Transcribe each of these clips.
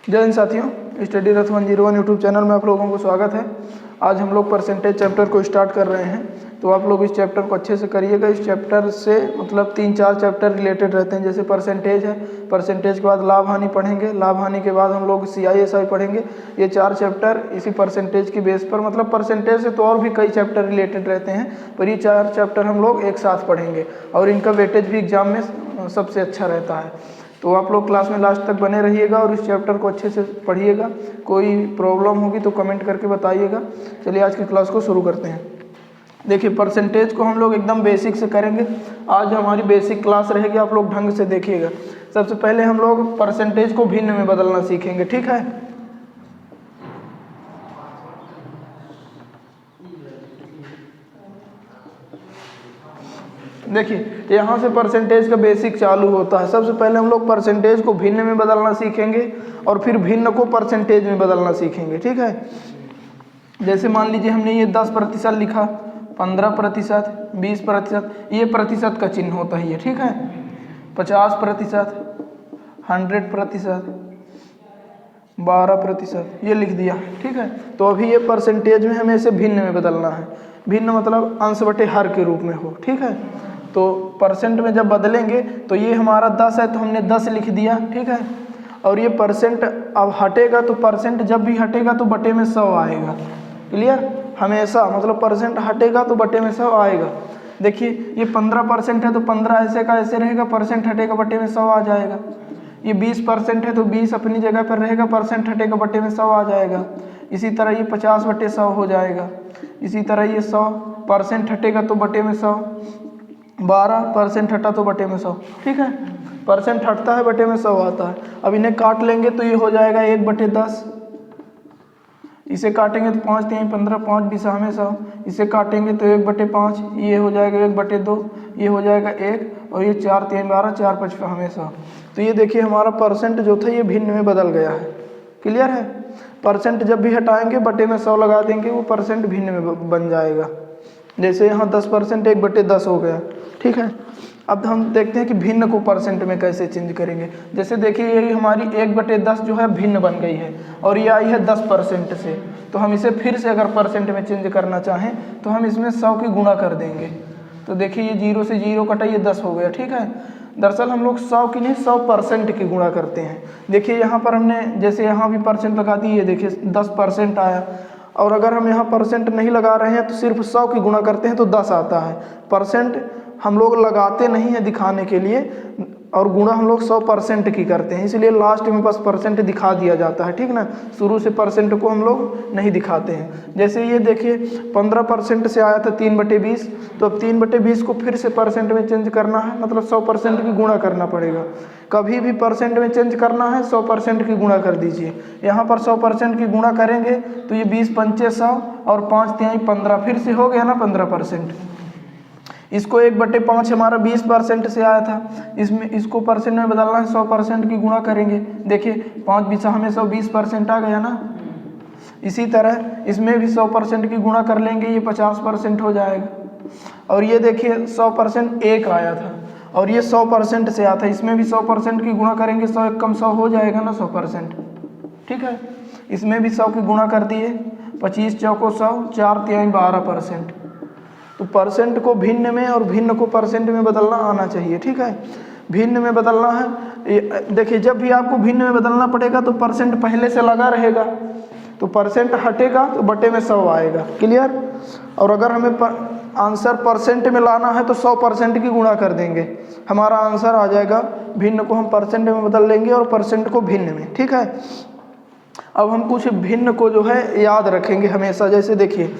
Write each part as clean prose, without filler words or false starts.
जय हिंद साथियों, स्टडी रथ 101 YouTube channel में आप लोगों को स्वागत है। आज हम लोग परसेंटेज चैप्टर को स्टार्ट कर रहे हैं, तो आप लोग इस चैप्टर को अच्छे से करिएगा। इस चैप्टर से मतलब 3-4 चैप्टर रिलेटेड रहते हैं। जैसे परसेंटेज है, परसेंटेज के बाद लाभ हानि पढ़ेंगे, लाभ हानि के बाद हम लोग CISI पढ़ेंगे। ये 4 चैप्टर इसी परसेंटेज की बेस पर, मतलब परसेंटेज से तो और भी कई चैप्टर रिलेटेड रहते हैं, पर ये 4 चैप्टर हम लोग एक साथ पढ़ेंगे और इनका वेटेज भी एग्जाम में सबसे अच्छा रहता है। तो आप लोग क्लास में लास्ट तक बने रहिएगा और इस चैप्टर को अच्छे से पढ़िएगा। कोई प्रॉब्लम होगी तो कमेंट करके बताइएगा। चलिए आज की क्लास को शुरू करते हैं। देखिए, परसेंटेज को हम लोग एकदम बेसिक से करेंगे। आज हमारी बेसिक क्लास रहेगी, आप लोग ढंग से देखिएगा। सबसे पहले हम लोग परसेंटेज को भिन्न में बदलना सीखेंगे, ठीक है। देखिए, यहाँ से परसेंटेज का बेसिक चालू होता है। सबसे पहले हम लोग परसेंटेज को भिन्न में बदलना सीखेंगे और फिर भिन्न को परसेंटेज में बदलना सीखेंगे, ठीक है। जैसे मान लीजिए हमने ये 10% लिखा, 15%, 20%, ये प्रतिशत का चिन्ह होता है ये, ठीक है। 50%, 100%, 12%, ये लिख दिया, ठीक है। तो अभी ये परसेंटेज में हमें इसे भिन्न में बदलना है। भिन्न मतलब अंश बटे हर के रूप में हो, ठीक है। तो परसेंट में जब बदलेंगे तो ये हमारा 10 है तो हमने 10 लिख दिया, ठीक है। और ये परसेंट अब हटेगा तो परसेंट जब भी हटेगा तो बटे में 100 आएगा। क्लियर? हमेशा मतलब परसेंट हटेगा तो बटे में 100 आएगा। देखिए, ये 15% है तो 15 ऐसे का ऐसे रहेगा, परसेंट हटेगा बटे में 100 आ जाएगा। ये 20% है तो 20 अपनी जगह पर रहेगा, परसेंट हटेगा बटे में 100 आ जाएगा। इसी तरह ये 50/100 हो जाएगा। इसी तरह ये 100% हटेगा तो बटे में 100, 12% हटा तो बटे में 100, ठीक है। परसेंट हटता है बटे में 100 आता है। अब इन्हें काट लेंगे तो ये हो जाएगा 1/10। इसे काटेंगे तो 5 3 15, 5 बिसा में 100। इसे काटेंगे तो 1/5, ये हो जाएगा 1/2, ये हो जाएगा 1, और ये 4 3 12, 4 5 हमेशा। तो ये देखिए हमारा परसेंट जो था ये भिन्न में बदल गया है। क्लियर है? परसेंट जब भी हटाएंगे बटे में 100 लगा देंगे, वो परसेंट भिन्न में बन जाएगा। जैसे यहाँ 10% 1/10 हो गया, ठीक है। अब हम देखते हैं कि भिन्न को परसेंट में कैसे चेंज करेंगे। जैसे देखिए, ये हमारी 1/10 जो है भिन्न बन गई है और ये आई है 10% से। तो हम इसे फिर से अगर परसेंट में चेंज करना चाहें तो हम इसमें 100 की गुणा कर देंगे। तो देखिए, ये 0 से 0 कटा, ये 10 हो गया, ठीक है। दरअसल हम लोग 100 की नहीं 100% की गुणा करते हैं। देखिए यहाँ पर हमने जैसे यहाँ भी परसेंट लगा दी, ये देखिए 10% आया। और अगर हम यहाँ परसेंट नहीं लगा रहे हैं तो सिर्फ 100 की गुणा करते हैं तो 10 आता है। परसेंट हम लोग लगाते नहीं हैं दिखाने के लिए, और गुणा हम लोग 100% की करते हैं, इसलिए लास्ट में बस परसेंट दिखा दिया जाता है, ठीक ना। शुरू से परसेंट को हम लोग नहीं दिखाते हैं। जैसे ये देखिए 15% से आया था 3/20, तो अब 3/20 को फिर से परसेंट में चेंज करना है, मतलब 100% की गुणा करना पड़ेगा। कभी भी परसेंट में चेंज करना है 100% की गुणा कर दीजिए। यहाँ पर 100% की गुणा करेंगे तो ये 20 पंचे 100 और 5 तिहाई 15, फिर से हो गया ना 15%। इसको 1/5 हमारा 20% से आया था, इसमें इसको परसेंट में बदलना है, 100% की गुणा करेंगे। देखिए 5 बिसा हमें 120% आ गया ना। इसी तरह इसमें भी 100% की गुणा कर लेंगे, ये 50% हो जाएगा। और ये देखिए 100% 1 आया था और ये 100% से आया था, इसमें भी 100% की गुणा करेंगे, 100 1 कम 100 हो जाएगा ना 100%, ठीक है। इसमें भी 100 की गुणा कर दिए, 25 चौको 100, 4 तिहाई 12%। तो परसेंट को भिन्न में और भिन्न को परसेंट में बदलना आना चाहिए, ठीक है। भिन्न में बदलना है। देखिए, जब भी आपको भिन्न में बदलना पड़ेगा तो परसेंट पहले से लगा रहेगा, तो परसेंट हटेगा तो बटे में 100 आएगा। क्लियर? और अगर हमें आंसर परसेंट में लाना है तो 100% की गुणा कर देंगे, हमारा आंसर आ जाएगा। भिन्न को हम परसेंट में बदल लेंगे और परसेंट को भिन्न में, ठीक है। अब हम कुछ भिन्न को जो है याद रखेंगे हमेशा। जैसे देखिए,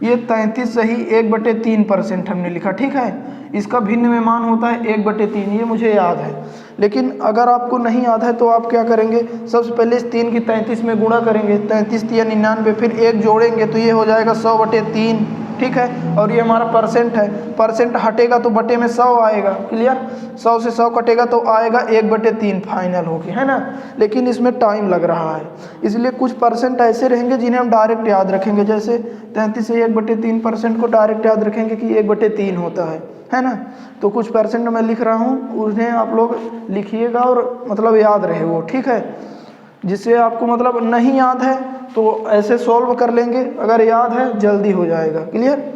ये 33 सही 1/3% हमने लिखा, ठीक है। इसका भिन्न में मान होता है 1/3, ये मुझे याद है। लेकिन अगर आपको नहीं याद है तो आप क्या करेंगे, सबसे पहले इस 3 की 33 में गुणा करेंगे, 33 या 99, फिर 1 जोड़ेंगे तो ये हो जाएगा 100/3, ठीक है। और ये हमारा परसेंट है, परसेंट हटेगा तो बटे में 100 आएगा। क्लियर? 100 से 100 कटेगा तो आएगा 1/3 फाइनल होके, है ना। लेकिन इसमें टाइम लग रहा है, इसलिए कुछ परसेंट ऐसे रहेंगे जिन्हें हम डायरेक्ट याद रखेंगे। जैसे 33 से 1/3% को डायरेक्ट याद रखेंगे कि 1/3 होता है ना। तो कुछ परसेंट मैं लिख रहा हूँ, उन्हें आप लोग लिखिएगा और मतलब याद रहे वो, ठीक है। जिससे आपको मतलब नहीं याद है तो ऐसे सॉल्व कर लेंगे, अगर याद है जल्दी हो जाएगा। क्लियर?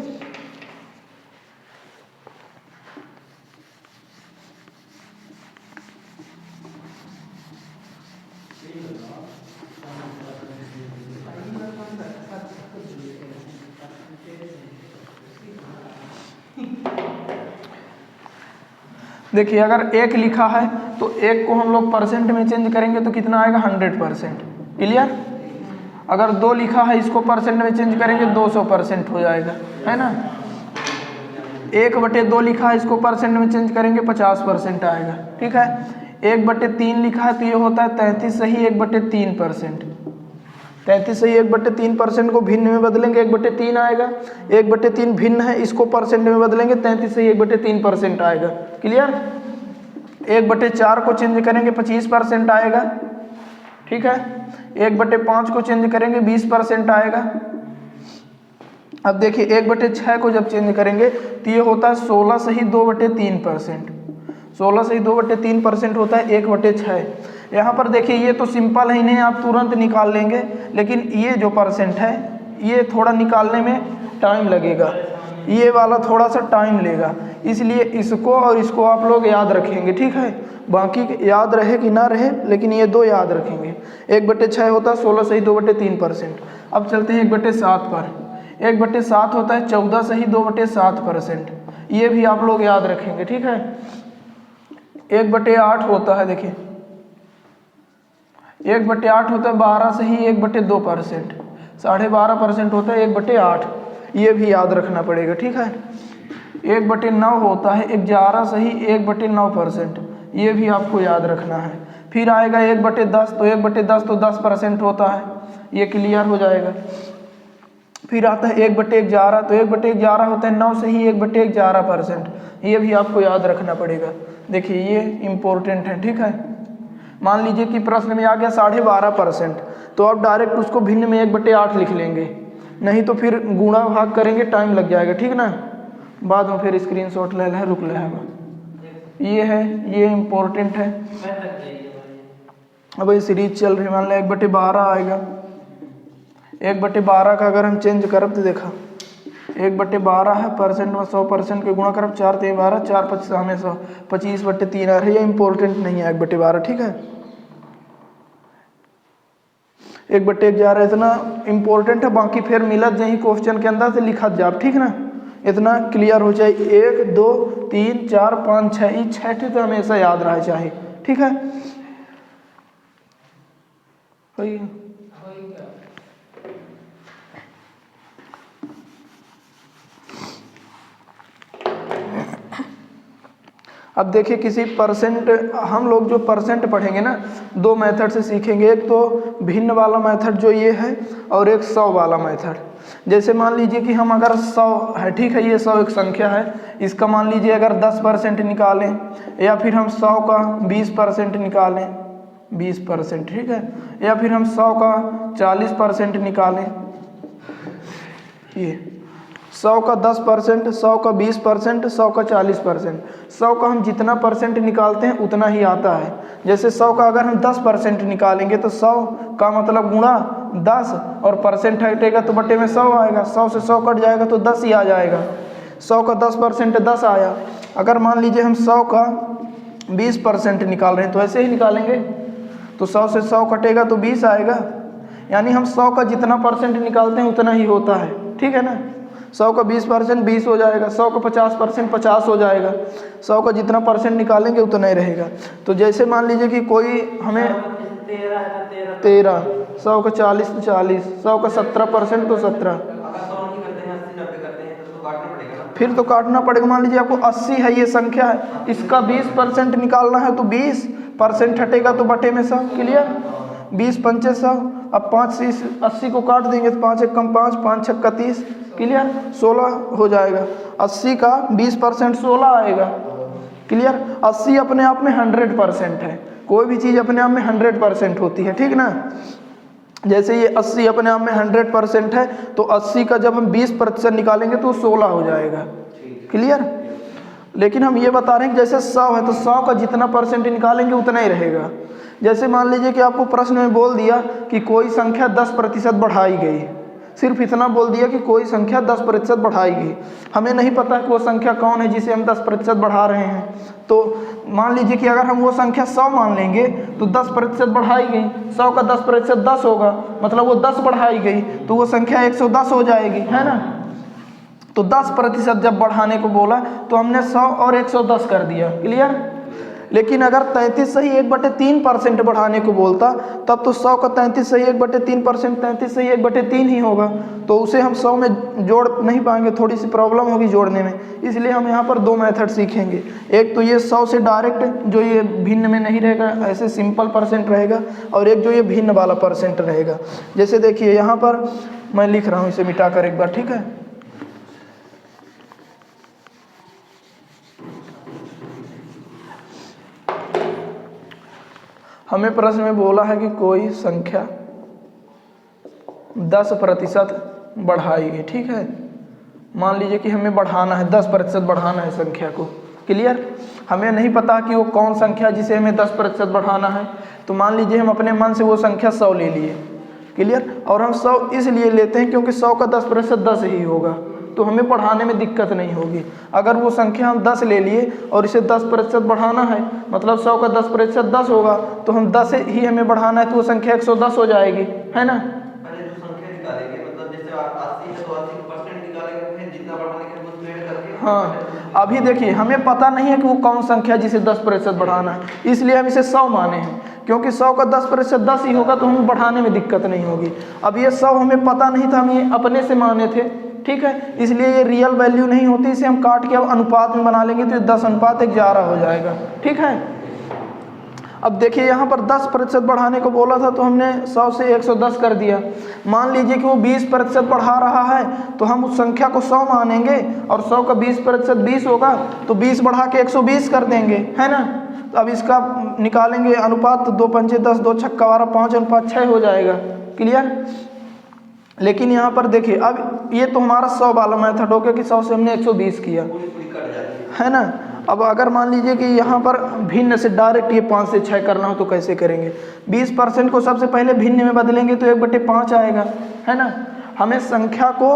देखिए अगर 1 लिखा है तो 1 को हम लोग परसेंट में चेंज करेंगे तो कितना आएगा 100%। क्लियर? अगर 2 लिखा है इसको परसेंट में चेंज करेंगे 200% हो जाएगा, है ना। 1/2 लिखा है इसको परसेंट में चेंज करेंगे 50% आएगा। ठीक है। 1/3 लिखा है तो ये होता है 33 सही 1/3%। 33 सही 1/3% को भिन्न में बदलेंगे 1/3 आएगा। 1/3 भिन्न है, इसको परसेंट में बदलेंगे 33 सही 1/3% आएगा। क्लियर? 1/4 को चेंज करेंगे 25% आएगा। ठीक है। 1/5 को चेंज करेंगे 20% आएगा। अब देखिए 1/6 को जब चेंज करेंगे तो ये होता है 16 सही 2/3%। 16 सही 2/3% होता है 1/6। यहाँ पर देखिए ये तो सिंपल है, इन्हें आप तुरंत निकाल लेंगे, लेकिन ये जो परसेंट है ये थोड़ा निकालने में टाइम लगेगा, ये वाला थोड़ा सा टाइम लेगा, इसलिए इसको और इसको आप लोग याद रखेंगे। ठीक है। बाकी याद रहे कि ना रहे, लेकिन ये 2 याद रखेंगे। 1/6 होता है 16 सही 2/3%। अब चलते हैं 1/7 पर। 1/7 होता है 14 सही 2/7%। ये भी आप लोग याद रखेंगे। ठीक है। 1/8 होता है, देखिए 1/8 होता है 12 सही 1/2%। 12.5% होता है 1/8, ये भी याद रखना पड़ेगा। ठीक है। 1/9 होता है 11 सही 1/9%, ये भी आपको याद रखना है। फिर आएगा 1/10, तो 1/10 तो 10% होता है, ये क्लियर हो जाएगा। फिर आता है 1/11, तो 1/11 होता है 9 सही 1/11%, ये भी आपको याद रखना पड़ेगा। देखिए ये इम्पोर्टेंट है। ठीक है। मान लीजिए कि प्रश्न में आ गया 12.5%, तो आप डायरेक्ट उसको भिन्न में 1/8 लिख लेंगे, नहीं तो फिर गुणा भाग करेंगे टाइम लग जाएगा। ठीक ना, बाद में फिर स्क्रीनशॉट ले लें, रुक ले। ये है, ये इम्पोर्टेंट है। अब ये सीरीज चल रही, मान लें 1/12 आएगा। 1/12 का अगर हम चेंज करब तो देखा 1/12 है, परसेंट में 100% के गुणा करब 4 3 12, 4 5 हमें 100, 25/3 आ रही है। इम्पोर्टेंट नहीं है 1/12। ठीक है। 1/11 इतना इम्पोर्टेंट है, बाकी फिर मिलत जही क्वेश्चन के अंदर से लिखा जाब। ठीक ना, इतना क्लियर हो जाए। 1 2 3 4 5 6, ये 6 तो हमेशा याद रहा चाहिए। ठीक है। अब देखिए किसी परसेंट, हम लोग जो परसेंट पढ़ेंगे ना 2 मेथड से सीखेंगे। एक तो भिन्न वाला मेथड जो ये है, और एक 100 वाला मेथड। जैसे मान लीजिए कि हम अगर 100 है, ठीक है, ये 100 एक संख्या है, इसका मान लीजिए अगर 10% निकालें, या फिर हम 100 का 20% निकालें 20%। ठीक है। या फिर हम 100 का 40% निकालें, ये 100 का 10%, 100 का 20%, 100 का 40%। 100 का हम जितना परसेंट निकालते हैं उतना ही आता है। जैसे 100 का अगर हम 10% निकालेंगे तो 100 का मतलब गुणा 10, और परसेंट हटेगा तो बटे में 100 आएगा। 100 से 100 कट जाएगा तो 10 ही आ जाएगा। 100 का 10% 10 आया। अगर मान लीजिए हम 100 का 20% निकाल रहे हैं तो ऐसे ही निकालेंगे, तो 100 से 100 कटेगा तो 20 आएगा। यानी हम 100 का जितना परसेंट निकालते हैं उतना ही होता है। ठीक है ना। 100 का 20% 20 हो जाएगा, 100 का 50% 50 हो जाएगा। 100 का जितना परसेंट निकालेंगे उतना ही रहेगा। तो जैसे मान लीजिए कि कोई हमें 13, 100 का 40 तो 40, 100 का 17% तो 17, फिर तो काटना पड़ेगा। मान लीजिए आपको 80 है, ये संख्या है, इसका 20% निकालना है तो 20% हटेगा तो बटे में 100। क्लियर। 20 पंचे 100। अब 5 से 80 को काट देंगे तो 5 1 कम 5, 5 6 का 30। क्लियर। 16 हो जाएगा। 80 का 20% 16 आएगा। क्लियर। 80 अपने आप में 100% है, कोई भी चीज़ अपने आप में 100% होती है। ठीक ना। जैसे ये 80 अपने आप में 100% है, तो 80 का जब हम 20% निकालेंगे तो 16 हो जाएगा। क्लियर। लेकिन हम ये बता रहे हैं कि जैसे 100 है तो 100 का जितना परसेंट निकालेंगे उतना ही रहेगा। जैसे मान लीजिए कि आपको प्रश्न में बोल दिया कि कोई संख्या 10% बढ़ाई गई, सिर्फ इतना बोल दिया कि कोई संख्या 10% बढ़ाई गई, हमें नहीं पता कि वो संख्या कौन है जिसे हम 10% बढ़ा रहे हैं। तो मान लीजिए कि अगर हम वो संख्या 100 मान लेंगे तो 10% बढ़ाई गई, 100 का 10% 10 होगा, मतलब वो 10 बढ़ाई गई तो वो संख्या 110 हो जाएगी, है ना। तो 10% जब बढ़ाने को बोला तो हमने 100 और 110 कर दिया, क्लियर। लेकिन अगर 33 सही 1/3% बढ़ाने को बोलता तब तो 100 का 33 सही 1/3%, 33 सही 1/3 ही होगा, तो उसे हम 100 में जोड़ नहीं पाएंगे, थोड़ी सी प्रॉब्लम होगी जोड़ने में। इसलिए हम यहाँ पर दो मेथड सीखेंगे, एक तो ये 100 से डायरेक्ट जो ये भिन्न में नहीं रहेगा, ऐसे सिंपल परसेंट रहेगा, और एक जो ये भिन्न वाला परसेंट रहेगा। जैसे देखिए यहाँ पर मैं लिख रहा हूँ, इसे मिटा कर एक बार, ठीक है। हमें प्रश्न में बोला है कि कोई संख्या 10% बढ़ाई है, ठीक है। मान लीजिए कि हमें बढ़ाना है 10% बढ़ाना है संख्या को, क्लियर। हमें नहीं पता कि वो कौन संख्या जिसे हमें 10% बढ़ाना है, तो मान लीजिए हम अपने मन से वो संख्या 100 ले लिए, क्लियर। और हम 100 इसलिए लेते हैं क्योंकि 100 का 10% 10 ही होगा, तो हमें बढ़ाने में दिक्कत नहीं होगी। अगर वो संख्या हम 10 ले लिए और इसे 10% बढ़ाना है, मतलब 100 का 10% 10 होगा, तो हम 10 ही हमें बढ़ाना है तो वो संख्या 110 हो जाएगी, है ना। पहले जो संख्या निकालेंगे, मतलब जैसे 80 है तो 80% निकालेंगे, फिर जितना बढ़ाने के लिए उसमें ऐड करके। हाँ, अभी देखिए हमें पता नहीं है कि वो कौन संख्या जिसे 10% बढ़ाना है, इसलिए हम इसे 100 माने हैं, क्योंकि 100 का 10% 10 ही होगा तो हमें बढ़ाने में दिक्कत नहीं होगी। अब ये 100 हमें पता नहीं था, हम ये अपने से माने थे, ठीक है, इसलिए ये रियल वैल्यू नहीं होती, इसे हम काट के अब अनुपात में बना लेंगे तो ये 10:11 हो जाएगा, ठीक है। अब देखिए यहाँ पर 10% बढ़ाने को बोला था तो हमने 100 से 110 कर दिया। मान लीजिए कि वो 20% बढ़ा रहा है तो हम उस संख्या को 100 मानेंगे, और 100 का 20% 20 होगा तो 20 बढ़ा के 120 कर देंगे, है ना। अब इसका निकालेंगे अनुपात, तो 2 पंचे 10, 2 छक्का 12, 5:6 हो जाएगा, क्लियर। लेकिन यहाँ पर देखिए अब ये तो हमारा 100 वाला मेथड हो गया कि 100 से हमने 120 किया, है ना। अब अगर मान लीजिए कि यहाँ पर भिन्न से डायरेक्ट ये 5 से 6 करना हो तो कैसे करेंगे। 20% को सबसे पहले भिन्न में बदलेंगे तो 1/5 आएगा, है ना। हमें संख्या को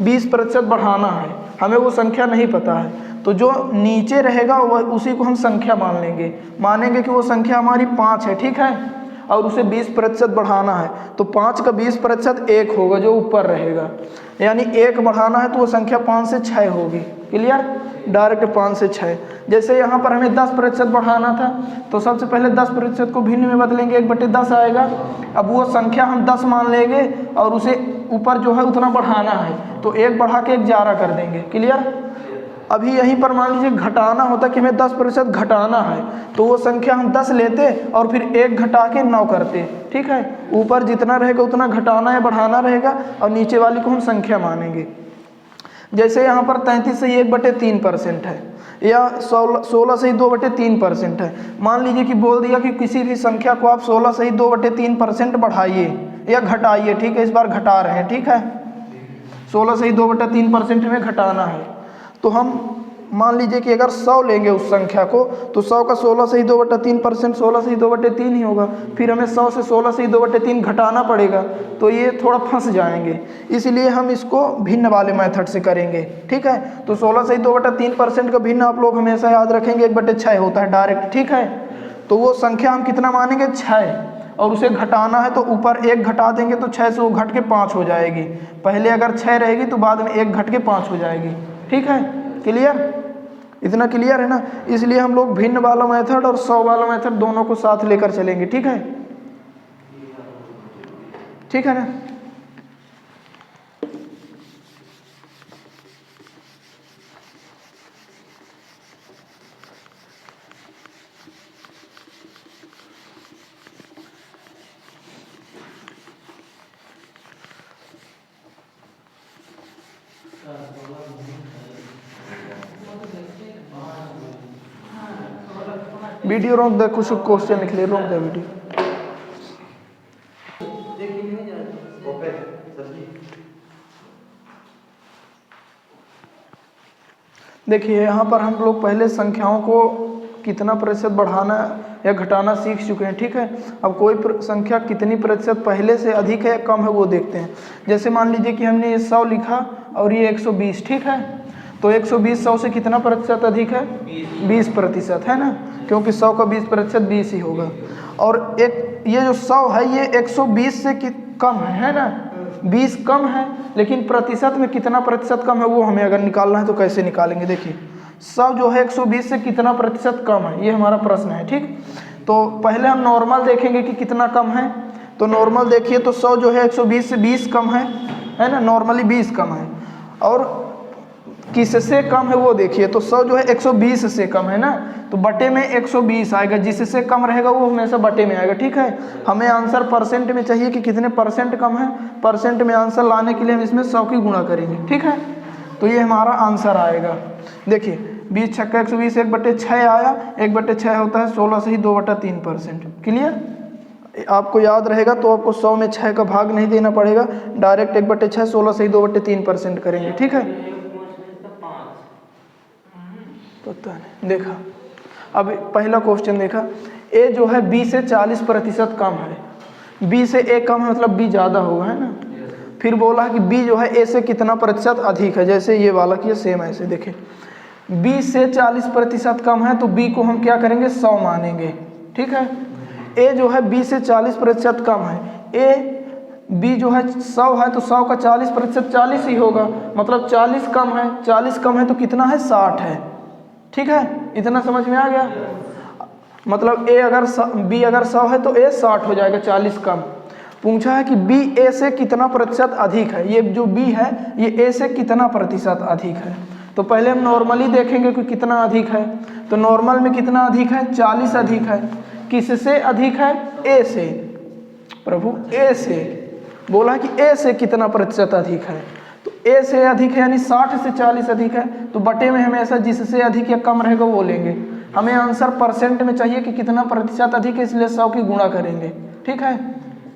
20% बढ़ाना है, हमें वो संख्या नहीं पता है, तो जो नीचे रहेगा वह उसी को हम संख्या मान लेंगे, मानेंगे कि वो संख्या हमारी 5 है, ठीक है, और उसे 20% बढ़ाना है, तो 5 का 20% 1 होगा जो ऊपर रहेगा, यानी 1 बढ़ाना है तो वो संख्या 5 से 6 होगी, क्लियर। डायरेक्ट 5 से 6। जैसे यहाँ पर हमें 10% बढ़ाना था तो सबसे पहले 10% को भिन्न में बदलेंगे, 1/10 आएगा। अब वो संख्या हम 10 मान लेंगे और उसे ऊपर जो है उतना बढ़ाना है, तो 1 बढ़ा के 11 कर देंगे, क्लियर। अभी यहीं पर मान लीजिए घटाना होता कि हमें 10% घटाना है, तो वो संख्या हम 10 लेते और फिर 1 घटा के 9 करते, ठीक है। ऊपर जितना रहेगा उतना घटाना या बढ़ाना रहेगा, और नीचे वाली को हम संख्या मानेंगे। जैसे यहाँ पर 33 से 1/3% है, या 16 से 2/3% है। मान लीजिए कि बोल दिया कि किसी भी संख्या को आप 16 से 2/3% बढ़ाइए या घटाइए, ठीक है, इस बार घटा रहे हैं, ठीक है। 16 से 2/3% हमें घटाना है, तो हम मान लीजिए कि अगर 100 लेंगे उस संख्या को, तो 100 का 16 से 2/3%, 16 से 2/3 ही होगा, फिर हमें 100 से 16 से 2/3 घटाना पड़ेगा, तो ये थोड़ा फंस जाएंगे, इसलिए हम इसको भिन्न वाले मेथड से करेंगे, ठीक है। तो 16 से 2/3% का भिन्न आप लोग हमेशा याद रखेंगे 1/6 होता है डायरेक्ट, ठीक है। तो वो संख्या हम कितना मानेंगे, 6, और उसे घटाना है तो ऊपर 1 घटा देंगे तो 6 से वो घट के 5 हो जाएगी। पहले अगर 6 रहेगी तो बाद में 1 घट के 5 हो जाएगी, ठीक है, क्लियर। इतना क्लियर है ना। इसलिए हम लोग भिन्न वाला मेथड और 100 वाला मेथड दोनों को साथ लेकर चलेंगे, ठीक है, ठीक है ना। वीडियो रोक दे, कुछ क्वेश्चन लिख ले, रोक दे वीडियो। देखिए यहाँ पर हम लोग पहले संख्याओं को कितना प्रतिशत बढ़ाना या घटाना सीख चुके हैं, ठीक है। अब कोई संख्या कितनी प्रतिशत पहले से अधिक है या कम है वो देखते हैं। जैसे मान लीजिए कि हमने ये 100 लिखा और ये 120, ठीक है। तो 120 100 से कितना प्रतिशत अधिक है? 20% है ना, क्योंकि 100 का 20% 20 ही होगा। और एक ये जो 100 है ये 120 से कम है ना, 20 कम है, लेकिन प्रतिशत में कितना प्रतिशत कम है वो हमें अगर निकालना है तो कैसे निकालेंगे। देखिए 100 जो है 120 से कितना प्रतिशत कम है, ये हमारा प्रश्न है, ठीक। तो पहले हम नॉर्मल देखेंगे कि कितना कम है। तो नॉर्मल देखिए तो 100 जो है 120 से 20 कम है ना, नॉर्मली 20 कम है। और किससे कम है वो देखिए, तो 100 जो है 120 से कम है ना, तो बटे में 120 आएगा, जिससे कम रहेगा वो हमेशा बटे में आएगा, ठीक है। हमें आंसर परसेंट में चाहिए कि कितने परसेंट कम है। परसेंट में आंसर लाने के लिए हम इसमें 100 की गुणा करेंगे, ठीक है। तो ये हमारा आंसर आएगा। देखिए 20 छक्का 120, 1/6 आया, 1/6 होता है 16 से ही 2/3%। क्लियर? आपको याद रहेगा तो आपको 100 में 6 का भाग नहीं देना पड़ेगा, डायरेक्ट 1/6 16 से ही 2/3% करेंगे, ठीक है। पता नहीं, देखा। अब पहला क्वेश्चन देखा, ए जो है बी से 40% कम है। बी से ए कम है मतलब बी ज़्यादा होगा, है ना। फिर बोला कि बी जो है ए से कितना प्रतिशत अधिक है, जैसे ये वाला कि ये सेम ऐसे देखें। बी से 40% कम है तो बी को हम क्या करेंगे, 100 मानेंगे, ठीक है। ए जो है बी से 40% कम है, बी जो है 100 है तो 100 का 40% 40 ही होगा, मतलब 40 कम है। 40 कम है तो कितना है, 60 है, ठीक है। इतना समझ में आ गया। मतलब बी अगर 100 है तो ए 60 हो जाएगा, 40 कम। पूछा है कि बी ए से कितना प्रतिशत अधिक है। ये जो बी है ये ए से कितना प्रतिशत अधिक है। तो पहले हम नॉर्मली देखेंगे कि कितना अधिक है। तो नॉर्मल में कितना अधिक है, 40 अधिक है। किससे अधिक है, ए से। प्रभु ए से बोला कि ए से कितना प्रतिशत अधिक है, तो ए से अधिक है यानी 60 से 40 अधिक है। तो बटे में हमेशा जिससे अधिक या कम रहेगा वो लेंगे। हमें आंसर परसेंट में चाहिए कि कितना प्रतिशत अधिक है, इसलिए 100 की गुणा करेंगे, ठीक है।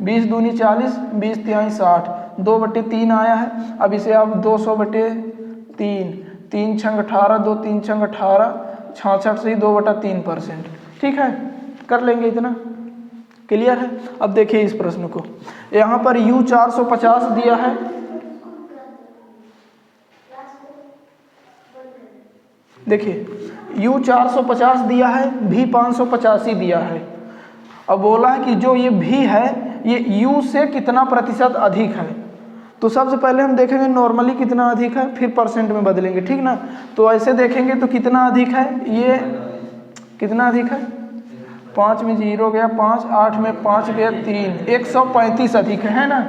20 दूनी 40, 20 तिहाई 60, 2/3 आया है। अब इसे आप 200/3, 3 छंग 18, 2 3 छंग 18, 66 से ही 2/3%, ठीक है। कर लेंगे इतना। क्लियर है। अब देखिए इस प्रश्न को, यहाँ पर U 450 दिया है, देखिए U 450 दिया है, V 585 दिया है। अब बोला है कि जो ये V है ये U से कितना प्रतिशत अधिक है। तो सबसे पहले हम देखेंगे नॉर्मली कितना अधिक है, फिर परसेंट में बदलेंगे, ठीक ना। तो ऐसे देखेंगे तो कितना अधिक है, ये कितना अधिक है, 5 में 0 गया 5, 8 में 5 गया 3, 135 अधिक है ना।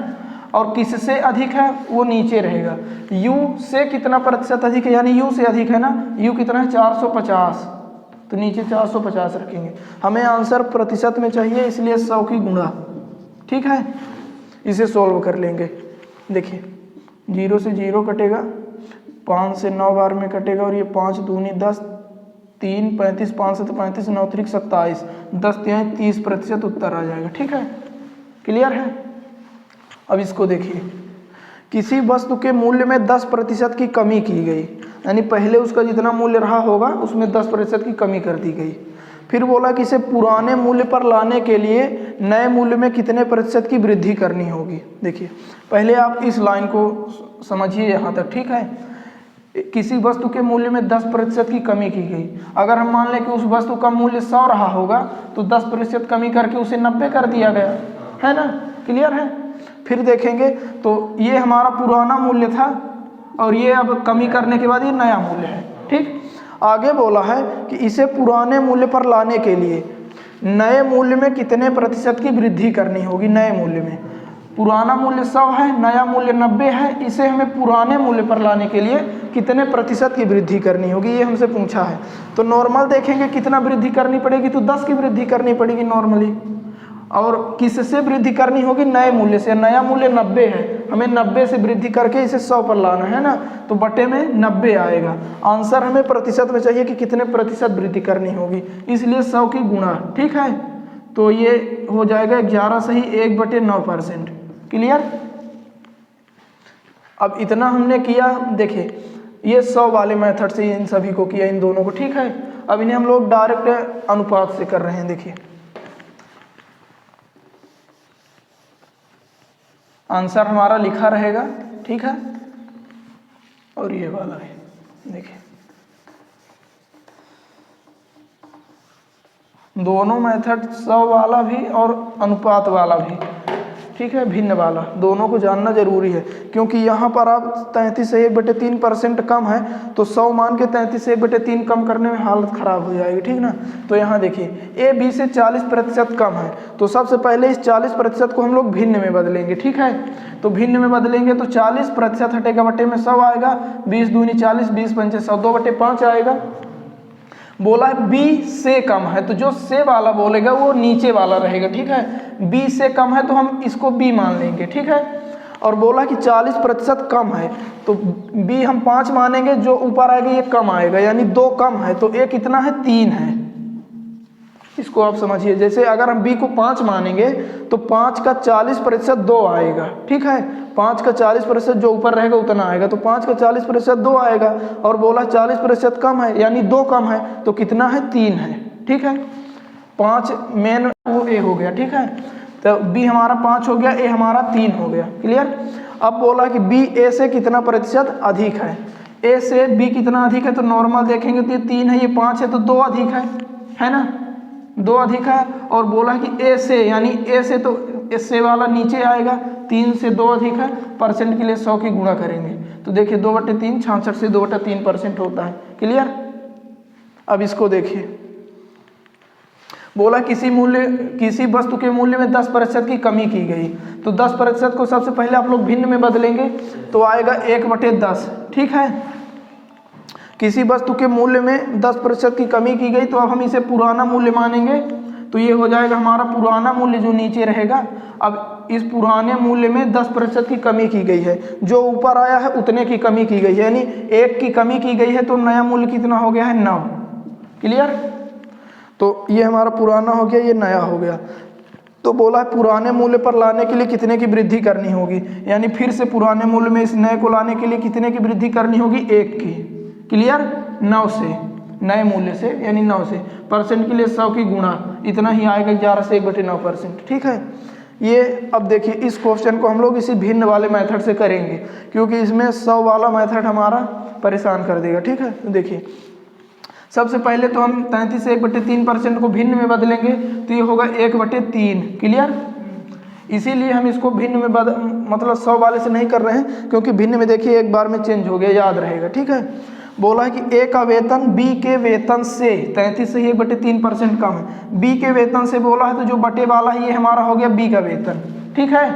और किससे अधिक है वो नीचे रहेगा। U से कितना प्रतिशत अधिक है, यानी U से अधिक है ना। U कितना है, 450, तो नीचे 450 रखेंगे। हमें आंसर प्रतिशत में चाहिए इसलिए 100 की गुणा, ठीक है। इसे सॉल्व कर लेंगे। देखिए 0 से 0 कटेगा, 5 से 9 बार में कटेगा, और ये 5 दूनी 10, 3 35, 5 से 35, 9 3 27, 10 तिहाई 30% उत्तर आ जाएगा, ठीक है। क्लियर है। अब इसको देखिए, किसी वस्तु के मूल्य में 10% की कमी की गई, यानी पहले उसका जितना मूल्य रहा होगा उसमें 10% की कमी कर दी गई। फिर बोला कि इसे पुराने मूल्य पर लाने के लिए नए मूल्य में कितने प्रतिशत की वृद्धि करनी होगी। देखिए पहले आप इस लाइन को समझिए यहाँ तक, ठीक है। किसी वस्तु के मूल्य में 10% की कमी की गई। अगर हम मान लें कि उस वस्तु का मूल्य 100 रहा होगा तो 10% कमी करके उसे 90 कर दिया गया, है ना। क्लियर है। फिर देखेंगे तो ये हमारा पुराना मूल्य था और ये अब कमी करने के बाद ये नया मूल्य है, ठीक। आगे बोला है कि इसे पुराने मूल्य पर लाने के लिए नए मूल्य में कितने प्रतिशत की वृद्धि करनी होगी। नए मूल्य में पुराना मूल्य 100 है, नया मूल्य 90 है, इसे हमें पुराने मूल्य पर लाने के लिए कितने प्रतिशत की वृद्धि करनी होगी, ये हमसे पूछा है। तो नॉर्मल देखेंगे कितना वृद्धि करनी पड़ेगी, तो 10 की वृद्धि करनी पड़ेगी नॉर्मली। और किससे वृद्धि करनी होगी, नए मूल्य से। नया मूल्य 90 है, हमें 90 से वृद्धि करके इसे 100 पर लाना है ना, तो बटे में 90 आएगा। आंसर हमें प्रतिशत में चाहिए कि कितने प्रतिशत वृद्धि करनी होगी, इसलिए 100 की गुणा, ठीक है। तो ये हो जाएगा 11 सही 1/9%। क्लियर। अब इतना हमने किया। देखिए ये 100 वाले मेथड से इन सभी को किया, इन दोनों को, ठीक है। अब इन्हें हम लोग डायरेक्ट अनुपात से कर रहे हैं। देखिए आंसर हमारा लिखा रहेगा, ठीक है। और ये वाला है, देखिए दोनों मेथड 100 वाला भी और अनुपात वाला भी, ठीक है, भिन्न वाला, दोनों को जानना जरूरी है। क्योंकि यहाँ पर आप 33 से 1/3% कम है तो 100 मान के 33 से 1/3 कम करने में हालत ख़राब हो जाएगी, ठीक ना। तो यहाँ देखिए ए बी से 40% कम है, तो सबसे पहले इस 40% को हम लोग भिन्न में बदलेंगे, ठीक है। तो भिन्न में बदलेंगे तो 40% हटेगा, बटे में 100 आएगा, 20 दूनी 40, 20 पंचे 100, 2/5 आएगा। बोला है बी से कम है, तो जो से वाला बोलेगा वो नीचे वाला रहेगा, ठीक है। बी से कम है तो हम इसको बी मान लेंगे, ठीक है। और बोला कि 40% कम है तो बी हम 5 मानेंगे, जो ऊपर आएगा ये कम आएगा, यानी 2 कम है, तो ए कितना है, 3 है। इसको आप समझिए, जैसे अगर हम बी को 5 मानेंगे तो 5 का 40% 2 आएगा, ठीक है। 5 का 40% जो ऊपर रहेगा उतना आएगा, तो 5 का 40% 2 आएगा। और बोला 40% कम है यानी 2 कम है, तो कितना है, 3 है, ठीक है। 5 मेन वो ए हो गया, ठीक है। तो बी हमारा 5 हो गया, ए हमारा 3 हो गया, क्लियर। अब बोला कि बी ए से कितना प्रतिशत अधिक है, ए से बी कितना अधिक है, तो नॉर्मल देखेंगे तो ये 3 है, ये 5 है, तो 2 अधिक है ना, 2 अधिक है। और बोला कि ए से, यानी ए से तो इससे वाला नीचे आएगा, 3 से 2 अधिक है, परसेंट के लिए 100 की गुणा करेंगे तो देखिए 2/3 66 से 2/3% होता है, क्लियर। अब इसको देखिए, बोला किसी वस्तु के मूल्य में 10% की कमी की गई, तो 10% को सबसे पहले आप लोग भिन्न में बदलेंगे तो आएगा 1/10, ठीक है। किसी वस्तु के मूल्य में 10% की कमी की गई, तो अब हम इसे पुराना मूल्य मानेंगे, तो ये हो जाएगा हमारा पुराना मूल्य जो नीचे रहेगा। अब इस पुराने मूल्य में 10% की कमी की गई है, जो ऊपर आया है उतने की कमी की गई है, यानी 1 की कमी की गई है, तो नया मूल्य कितना हो गया है, 9, क्लियर। तो ये हमारा पुराना हो गया, ये नया हो गया। तो बोला है पुराने मूल्य पर लाने के लिए कितने की वृद्धि करनी होगी, यानी फिर से पुराने मूल्य में इस नए को लाने के लिए कितने की वृद्धि करनी होगी, 1 की, क्लियर। 9 से, नए मूल्य से यानी 9 से, परसेंट के लिए 100 की गुणा, इतना ही आएगा 11 से 1/9%, ठीक है। ये अब देखिए इस क्वेश्चन को हम लोग इसी भिन्न वाले मेथड से करेंगे, क्योंकि इसमें 100 वाला मेथड हमारा परेशान कर देगा, ठीक है। देखिए सबसे पहले तो हम 33 से 1/3% को भिन्न में बदलेंगे, तो ये होगा 1/3, क्लियर। इसीलिए हम इसको भिन्न में मतलब 100 वाले से नहीं कर रहे हैं, क्योंकि भिन्न में देखिए एक बार में चेंज हो गया, याद रहेगा, ठीक है। बोला है कि ए का वेतन बी के वेतन से 33 से 1/3% कम है। बी के वेतन से बोला है तो जो बटे वाला है ये हमारा हो गया बी का वेतन, ठीक है।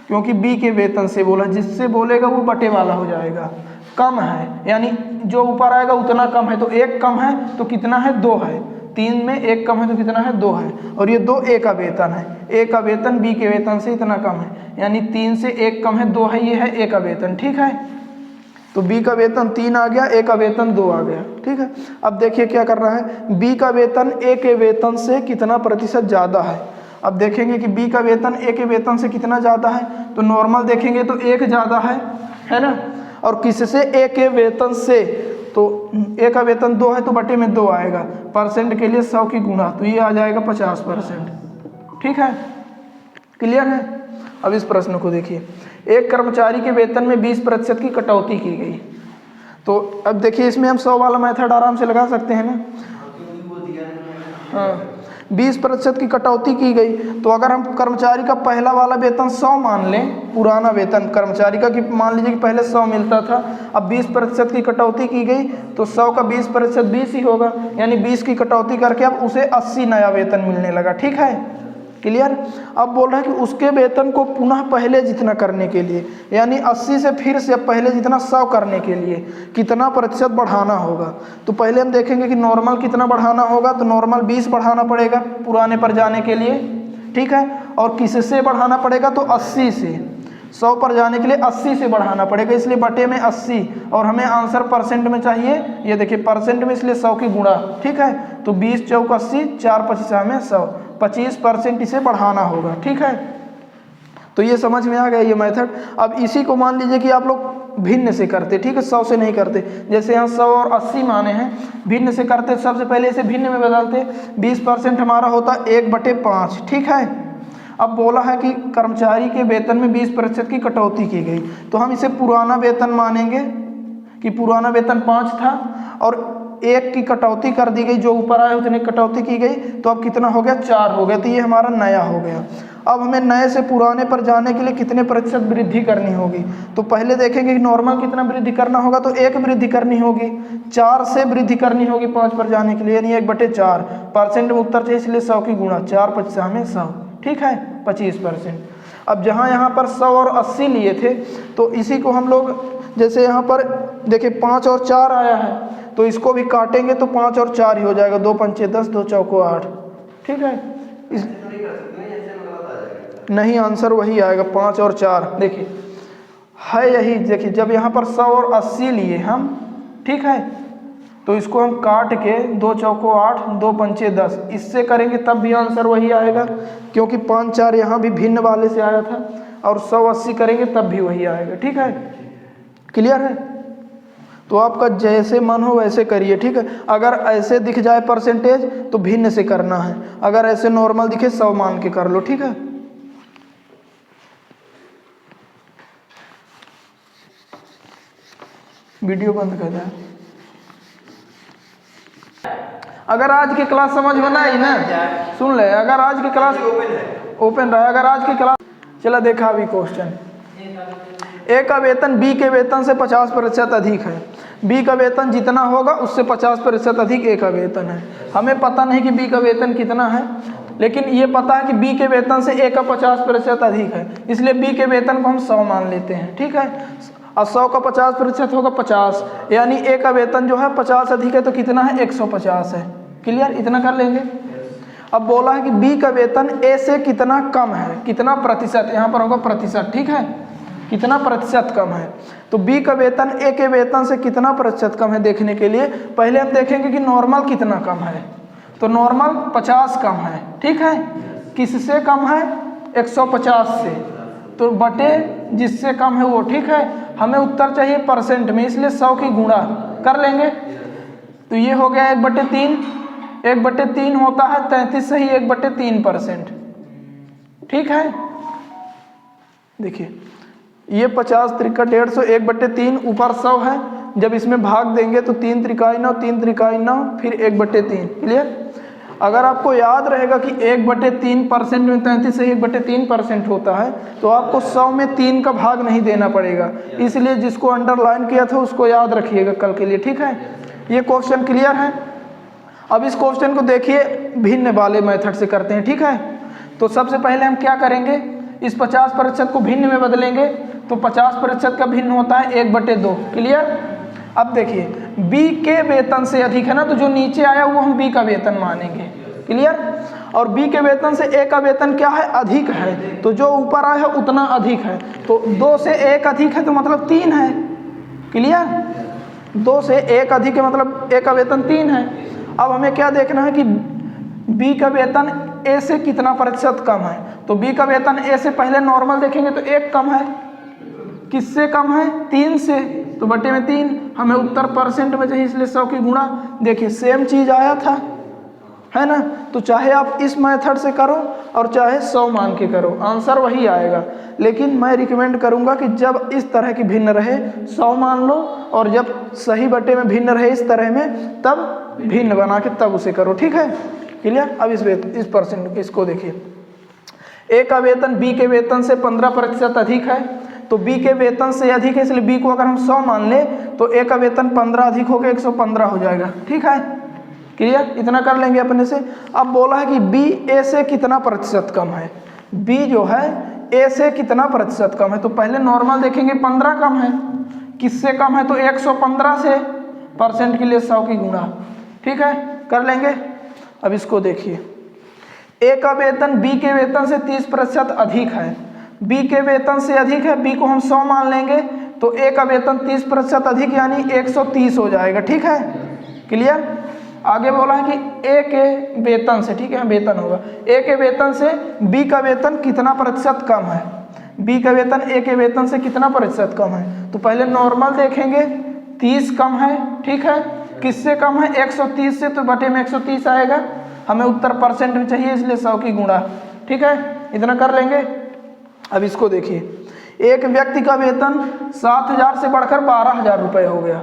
क्योंकि बी के वेतन से बोला, जिससे बोलेगा वो बटे वाला हो जाएगा। कम है यानी जो ऊपर आएगा उतना कम है, तो 1 कम है तो कितना है, 2 है। 3 में 1 कम है तो कितना है, 2 है। और ये 2 ए का वेतन है, ए का वेतन बी के वेतन से इतना कम है, यानी 3 से 1 कम है, 2 है, ये है ए का वेतन, ठीक है। तो बी का वेतन 3 आ गया, ए का वेतन 2 आ गया, ठीक है। अब देखिए क्या कर रहा है, बी का वेतन ए के वेतन से कितना प्रतिशत ज़्यादा है। अब देखेंगे कि बी का वेतन ए के वेतन से कितना ज़्यादा है, तो नॉर्मल देखेंगे तो 1 ज़्यादा है ना। और किससे, ए के वेतन से, तो ए का वेतन 2 है तो बटे में 2 आएगा, परसेंट के लिए 100 की गुणा, तो ये आ जाएगा 50%, ठीक है, क्लियर है। अब इस प्रश्न को देखिए, एक कर्मचारी के वेतन में 20% की कटौती की गई, तो अब देखिए इसमें हम 100 वाला मेथड आराम से लगा सकते हैं ना। हाँ, 20% की कटौती की गई, तो अगर हम कर्मचारी का पहला वाला वेतन 100 मान लें, पुराना वेतन कर्मचारी का, कि मान लीजिए कि पहले 100 मिलता था, अब 20% की कटौती की गई, तो 100 का 20% 20 ही होगा, यानी 20 की कटौती करके अब उसे 80 नया वेतन मिलने लगा, ठीक है, क्लियर। अब बोल रहा है कि उसके वेतन को पुनः पहले जितना करने के लिए, यानी 80 से फिर से पहले जितना 100 करने के लिए कितना प्रतिशत बढ़ाना होगा। तो पहले हम देखेंगे कि नॉर्मल कितना बढ़ाना होगा, तो नॉर्मल 20 बढ़ाना पड़ेगा पुराने पर जाने के लिए, ठीक है। और किससे बढ़ाना पड़ेगा, तो 80 से, 100 पर जाने के लिए 80 से बढ़ाना पड़ेगा, इसलिए बटे में 80, और हमें आंसर परसेंट में चाहिए, ये देखिए परसेंट में, इसलिए 100 की गुणा, ठीक है। तो 20 चौक 80, 4 25 में 100, 25% इसे बढ़ाना होगा, ठीक है। तो ये समझ में आ गया ये मेथड। अब इसी को मान लीजिए कि आप लोग भिन्न से करते, ठीक है, 100 से नहीं करते। जैसे यहाँ 100 और 80 माने हैं, भिन्न से करते सबसे पहले इसे भिन्न में बदलते। 20% हमारा होता 1/5, ठीक है। अब बोला है कि कर्मचारी के वेतन में 20% की कटौती की गई, तो हम इसे पुराना वेतन मानेंगे कि पुराना वेतन 5 था और 1 की कटौती कर दी गई, जो ऊपर आया उतनी कटौती की गई, तो अब कितना हो गया, 4 हो गया। तो ये हमारा नया हो गया। अब हमें नए से पुराने पर जाने के लिए कितने प्रतिशत वृद्धि करनी होगी, तो पहले देखेंगे कि नॉर्मल कितना वृद्धि करना होगा, तो 1 वृद्धि करनी होगी। 4 से वृद्धि करनी होगी 5 पर जाने के लिए, यानी 1/4 परसेंट में उत्तर चाहिए, इसलिए 100 की गुणा 4 × 5 में 100, ठीक है, 25%। अब जहाँ यहाँ पर 100 और 80 लिए थे, तो इसी को हम लोग जैसे यहाँ पर देखिए 5 और 4 आया है, तो इसको भी काटेंगे तो 5 और 4 ही हो जाएगा, 2 × 5 = 10, 2 × 4 = 8, ठीक है। इस नहीं, आंसर वही आएगा 5 और 4। देखिए है यही, देखिए जब यहाँ पर 100 और 80 लिए हम, ठीक है, तो इसको हम काट के 2 × 4 = 8, 2 × 5 = 10, इससे करेंगे तब भी आंसर वही आएगा, क्योंकि 5 4 यहाँ भी भिन्न वाले से आया था, और 100 80 करेंगे तब भी वही आएगा, ठीक है। क्लियर है? तो आपका जैसे मन हो वैसे करिए, ठीक है। अगर ऐसे दिख जाए परसेंटेज तो भिन्न से करना है, अगर ऐसे नॉर्मल दिखे 100 मान के कर लो, ठीक है। वीडियो बंद कर दें। अगर आज की क्लास समझ में ना आई ना, सुन ले, अगर आज की क्लास ओपन रहा, अगर आज की क्लास चला देखा अभी क्वेश्चन, ए का वेतन बी के वेतन से 50% अधिक है। बी का वेतन जितना होगा उससे 50% अधिक ए का वेतन है। हमें पता नहीं कि बी का वेतन कितना है, लेकिन ये पता है कि बी के वेतन से ए का 50% अधिक है, इसलिए बी के वेतन को हम 100 मान लेते हैं, ठीक है। और 100 का 50% होगा 50, यानी ए का वेतन जो है 50 अधिक है, तो कितना है, 150 है। क्लियर? इतना कर लेंगे। अब बोला है कि बी का वेतन ए से कितना कम है, कितना प्रतिशत, यहाँ पर होगा प्रतिशत, ठीक है, कितना प्रतिशत कम है। तो बी का वेतन ए के वेतन से कितना प्रतिशत कम है देखने के लिए पहले हम देखेंगे कि नॉर्मल कितना कम है। तो नॉर्मल 50 कम है, ठीक है। किससे कम है? 150 से, तो बटे जिससे कम है वो, ठीक है। हमें उत्तर चाहिए परसेंट में, इसलिए 100 की गुणा कर लेंगे, तो ये हो गया 1/3। 1/3 होता है 33 सही 1/3%, ठीक है। देखिए ये 50 × 150, 1/3 ऊपर 100 है, जब इसमें भाग देंगे तो 3 × 9, 3 × 9, फिर 1/3। क्लियर? अगर आपको याद रहेगा कि 1/3% में 33 से 1/3% होता है, तो आपको 100 में 3 का भाग नहीं देना पड़ेगा, इसलिए जिसको अंडरलाइन किया था उसको याद रखिएगा कल के लिए, ठीक है। ये क्वेश्चन क्लियर है। अब इस क्वेश्चन को देखिए भिन्न वाले मेथड से करते हैं, ठीक है। तो सबसे पहले हम क्या करेंगे, इस 50% को भिन्न में बदलेंगे, तो 50% का भिन्न होता है 1/2। क्लियर? अब देखिए बी के वेतन से अधिक है ना, तो जो नीचे आया वो हम बी का वेतन मानेंगे। क्लियर? और बी के वेतन से ए का वेतन क्या है, अधिक है, तो जो ऊपर आया है उतना अधिक है, तो 2 से 1 अधिक है तो मतलब 3 है। क्लियर? 2 से 1 अधिक है मतलब ए का वेतन 3 है। अब हमें क्या देखना है कि बी का वेतन ए से कितना प्रतिशत कम है, तो बी का वेतन ए से पहले नॉर्मल देखेंगे तो 1 कम है, किससे कम है, 3 से, तो बटे में 3। हमें उत्तर परसेंट में चाहिए, इसलिए 100 की गुणा। देखिए सेम चीज आया था, है ना, तो चाहे आप इस मेथड से करो और चाहे 100 मान के करो, आंसर वही आएगा। लेकिन मैं रिकमेंड करूंगा कि जब इस तरह की भिन्न रहे 100 मान लो, और जब सही बटे में भिन्न रहे इस तरह में तब भिन्न बना के तब उसे करो, ठीक है। क्लियर? अब इस परसेंट इसको देखिए, ए का वेतन बी के वेतन से 15% अधिक है, तो बी के वेतन से अधिक है, इसलिए बी को अगर हम 100 मान ले तो ए का वेतन 15 अधिक होकर 115 हो जाएगा, ठीक है। क्लियर? इतना कर लेंगे अपने से। अब बोला है कि बी ए से कितना प्रतिशत कम है, बी जो है ए से कितना प्रतिशत कम है, तो पहले नॉर्मल देखेंगे 15 कम है, किससे कम है, तो 115 से, परसेंट के लिए 100 की गुणा, ठीक है, कर लेंगे। अब इसको देखिए, ए का वेतन बी के वेतन से 30% अधिक है, बी के वेतन से अधिक है, बी को हम 100 मान लेंगे, तो ए का वेतन 30% अधिक यानी 130 हो जाएगा, ठीक है। क्लियर? आगे बोला है कि ए के वेतन से, ठीक है, वेतन होगा, ए के वेतन से बी का वेतन कितना प्रतिशत कम है। बी का वेतन ए के वेतन से कितना प्रतिशत कम है। तो पहले नॉर्मल देखेंगे, 30 कम है, ठीक है। किससे कम है? 130 से, तो बटे में 130 आएगा। हमें उत्तर परसेंट में चाहिए, इसलिए 100 की गुणा, ठीक है, इतना कर लेंगे। अब इसको देखिए, एक व्यक्ति का वेतन 7,000 से बढ़कर 12,000 रुपये हो गया,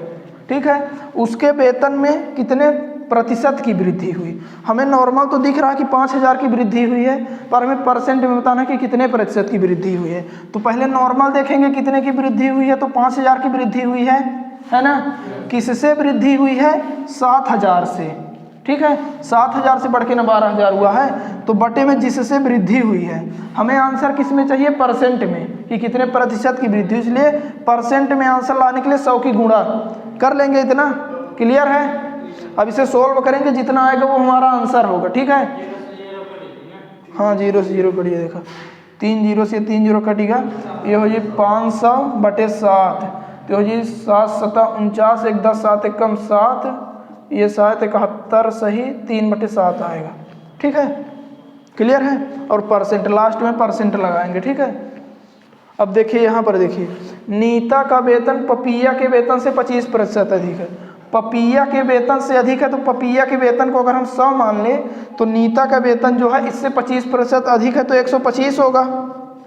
ठीक है। उसके वेतन में कितने प्रतिशत की वृद्धि हुई? हमें नॉर्मल तो दिख रहा है कि 5,000 की वृद्धि हुई है, पर हमें परसेंट में बताना है कि कितने प्रतिशत की वृद्धि हुई है। तो पहले नॉर्मल देखेंगे कितने की वृद्धि हुई है, तो 5,000 की वृद्धि हुई है ना। किससे वृद्धि हुई है? 7,000 से, ठीक है। 7,000 से बढ़ के ना 12,000 हुआ है, तो बटे में जिससे वृद्धि हुई है। हमें आंसर किस में चाहिए? परसेंट में, कि कितने प्रतिशत की वृद्धि, इसलिए परसेंट में आंसर लाने के लिए 100 की गुणा कर लेंगे। इतना क्लियर है? अब इसे सोल्व करेंगे, जितना आएगा वो हमारा आंसर होगा, ठीक है। हाँ, 0 से 0 कटिए, देखा 3 0 से 3 0 कटेगा, ये हो जी 500 बटे 7, तो हो जी 7 7 49, 1 10 7 1 7, ये 7 71 सही, 3 बटे 7 आएगा, ठीक है। क्लियर है? और परसेंट लास्ट में परसेंट लगाएंगे, ठीक है। अब देखिए यहाँ पर देखिए, नीता का वेतन पपैया के वेतन से 25% अधिक है। पपैया के वेतन से अधिक है, तो पपैया के वेतन को अगर हम 100 मान लें, तो नीता का वेतन जो है इससे 25% अधिक है, तो 125 होगा,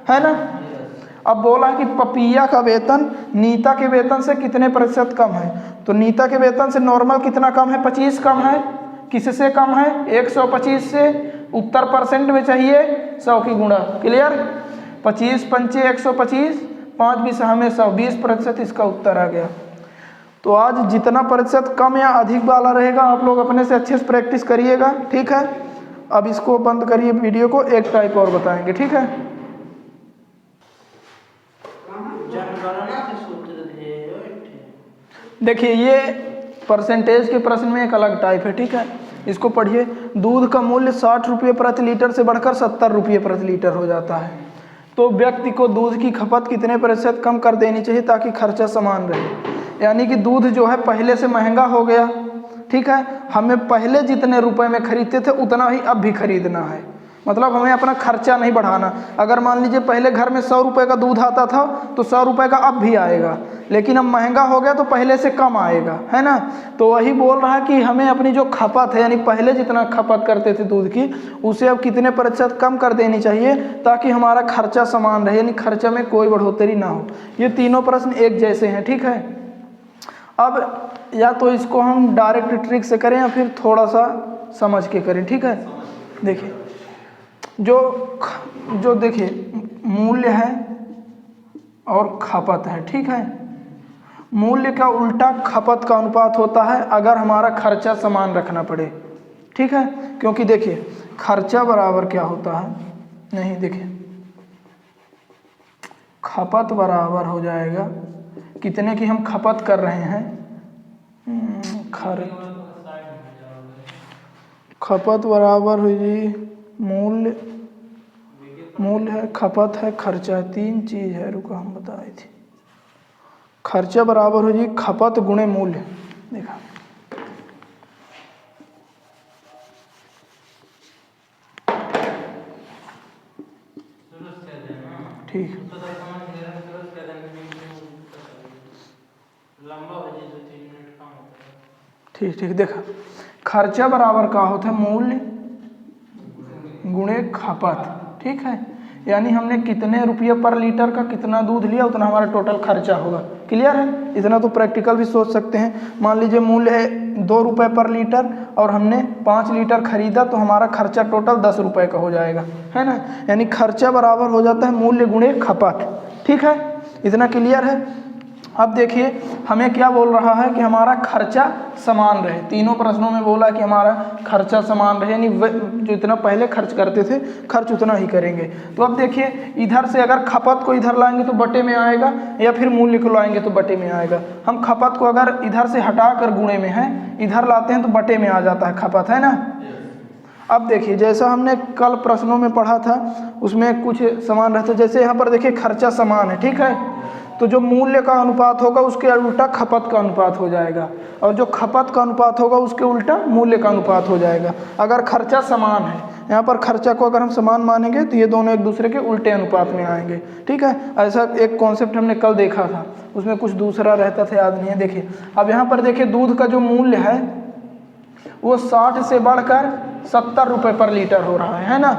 है ना। अब बोला कि पपैया का वेतन नीता के वेतन से कितने प्रतिशत कम है, तो नीता के वेतन से नॉर्मल कितना कम है? 25 कम है। किससे कम है? 125 से। उत्तर परसेंट में चाहिए, 100 की गुणा। क्लियर? 25 पंचे 125, 5 20 हमें 100, 20% इसका उत्तर आ गया। तो आज जितना प्रतिशत कम या अधिक वाला रहेगा, आप लोग अपने से अच्छे से प्रैक्टिस करिएगा, ठीक है। अब इसको बंद करिए वीडियो को, एक टाइप और बताएंगे, ठीक है। देखिए, ये परसेंटेज के प्रश्न में एक अलग टाइप है, ठीक है। इसको पढ़िए। दूध का मूल्य 60 रुपये प्रति लीटर से बढ़कर 70 रुपये प्रति लीटर हो जाता है, तो व्यक्ति को दूध की खपत कितने प्रतिशत कम कर देनी चाहिए ताकि खर्चा समान रहे। यानी कि दूध जो है पहले से महंगा हो गया, ठीक है। हमें पहले जितने रुपए में खरीदते थे उतना ही अब भी खरीदना है, मतलब हमें अपना खर्चा नहीं बढ़ाना। अगर मान लीजिए पहले घर में 100 रुपये का दूध आता था, तो 100 रुपये का अब भी आएगा, लेकिन अब महंगा हो गया तो पहले से कम आएगा, है ना। तो वही बोल रहा है कि हमें अपनी जो खपत है, यानी पहले जितना खपत करते थे दूध की, उसे अब कितने प्रतिशत कम कर देनी चाहिए ताकि हमारा खर्चा समान रहे, यानी खर्चा में कोई बढ़ोतरी ना हो। ये तीनों प्रश्न एक जैसे हैं, ठीक है। अब या तो इसको हम डायरेक्ट ट्रिक से करें या फिर थोड़ा सा समझ के करें, ठीक है। देखिए, जो देखिए मूल्य है और खपत है, ठीक है। मूल्य का उल्टा खपत का अनुपात होता है अगर हमारा खर्चा समान रखना पड़े, ठीक है। क्योंकि देखिए खर्चा बराबर क्या होता है, नहीं देखिए खपत बराबर हो जाएगा कितने की हम खपत कर रहे हैं, खपत बराबर हुई मूल्य, मूल्य है, खपत है, खर्चा है, तीन चीज है, रुको हम बताए थे। खर्चा बराबर हो जी खपत गुणे मूल्य, देखा ठीक। ठीक ठीक, देखा खर्चा बराबर का होता है मूल्य गुणे खपत, ठीक है। यानी हमने कितने रुपये पर लीटर का कितना दूध लिया उतना हमारा टोटल खर्चा होगा। क्लियर है? इतना तो प्रैक्टिकल भी सोच सकते हैं। मान लीजिए मूल्य है 2 रुपये पर लीटर और हमने 5 लीटर खरीदा, तो हमारा खर्चा टोटल 10 रुपये का हो जाएगा, है ना। यानी खर्चा बराबर हो जाता है मूल्य गुणे खपत, ठीक है। इतना क्लियर है? अब देखिए हमें क्या बोल रहा है कि हमारा खर्चा समान रहे। तीनों प्रश्नों में बोला कि हमारा खर्चा समान रहे, यानी जो इतना पहले खर्च करते थे खर्च उतना ही करेंगे। तो अब देखिए इधर से अगर खपत को इधर लाएंगे तो बटे में आएगा, या फिर मूल्य को लाएंगे तो बटे में आएगा। हम खपत को अगर इधर से हटा कर गुणे में है, इधर लाते हैं तो बटे में आ जाता है खपत, है ना। अब देखिए जैसा हमने कल प्रश्नों में पढ़ा था उसमें कुछ समान रहता है। जैसे यहाँ पर देखिए खर्चा समान है, ठीक है। तो जो मूल्य का अनुपात होगा उसके उल्टा खपत का अनुपात हो जाएगा, और जो खपत का अनुपात होगा उसके उल्टा मूल्य का अनुपात हो जाएगा। अगर खर्चा समान है, यहाँ पर खर्चा को अगर हम समान मानेंगे तो ये दोनों एक दूसरे के उल्टे अनुपात में आएंगे, ठीक है। ऐसा एक कॉन्सेप्ट हमने कल देखा था, उसमें कुछ दूसरा रहता था, याद नहीं है। देखिए अब यहाँ पर देखिए दूध का जो मूल्य है वो 60 से बढ़कर 70 रुपये पर लीटर हो रहा है ना।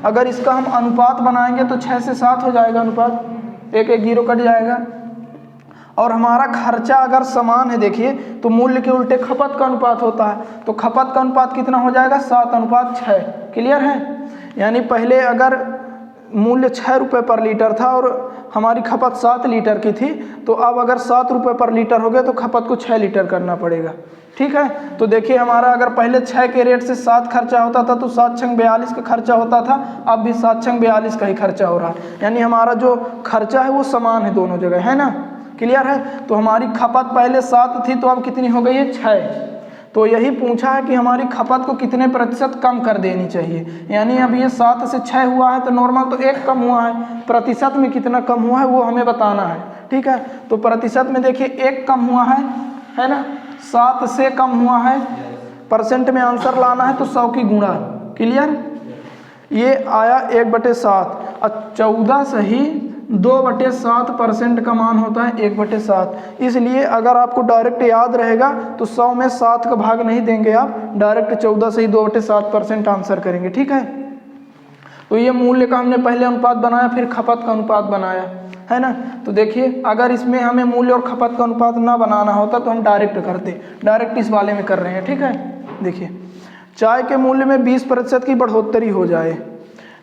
अगर इसका हम अनुपात बनाएंगे तो 6 से 7 हो जाएगा अनुपात, एक एक जीरो कट जाएगा। और हमारा खर्चा अगर समान है, देखिए तो मूल्य के उल्टे खपत का अनुपात होता है, तो खपत का अनुपात कितना हो जाएगा 7:6। क्लियर है। यानी पहले अगर मूल्य 6 रुपये पर लीटर था और हमारी खपत 7 लीटर की थी, तो अब अगर 7 रुपये पर लीटर हो गया तो खपत को 6 लीटर करना पड़ेगा, ठीक है। तो देखिए हमारा अगर पहले 6 के रेट से 7 खर्चा होता था तो 7 छंग 42 का खर्चा होता था, अब भी 7 छंग 42 का ही खर्चा हो रहा है। यानी हमारा जो खर्चा है वो समान है दोनों जगह, है ना। क्लियर है। तो हमारी खपत पहले 7 थी तो अब कितनी हो गई है 6। तो यही पूछा है कि हमारी खपत को कितने प्रतिशत कम कर देनी चाहिए। यानी अब ये 7 से 6 हुआ है तो नॉर्मल तो 1 कम हुआ है, प्रतिशत में कितना कम हुआ है वो हमें बताना है, ठीक है। तो प्रतिशत में देखिए 1 कम हुआ है ना, 7 से कम हुआ है। परसेंट में आंसर लाना है तो 100 की गुणा। क्लियर। ये आया 1/7 और 14 सही 2/7% का मान होता है 1/7। इसलिए अगर आपको डायरेक्ट याद रहेगा तो 100 में 7 का भाग नहीं देंगे आप, डायरेक्ट 14 सही 2/7% आंसर करेंगे, ठीक है। तो ये मूल्य का हमने पहले अनुपात बनाया, फिर खपत का अनुपात बनाया, है ना। तो देखिए अगर इसमें हमें मूल्य और खपत का अनुपात ना बनाना होता तो हम डायरेक्ट करते, डायरेक्ट इस वाले में कर रहे हैं, ठीक है। देखिए चाय के मूल्य में 20% की बढ़ोतरी हो जाए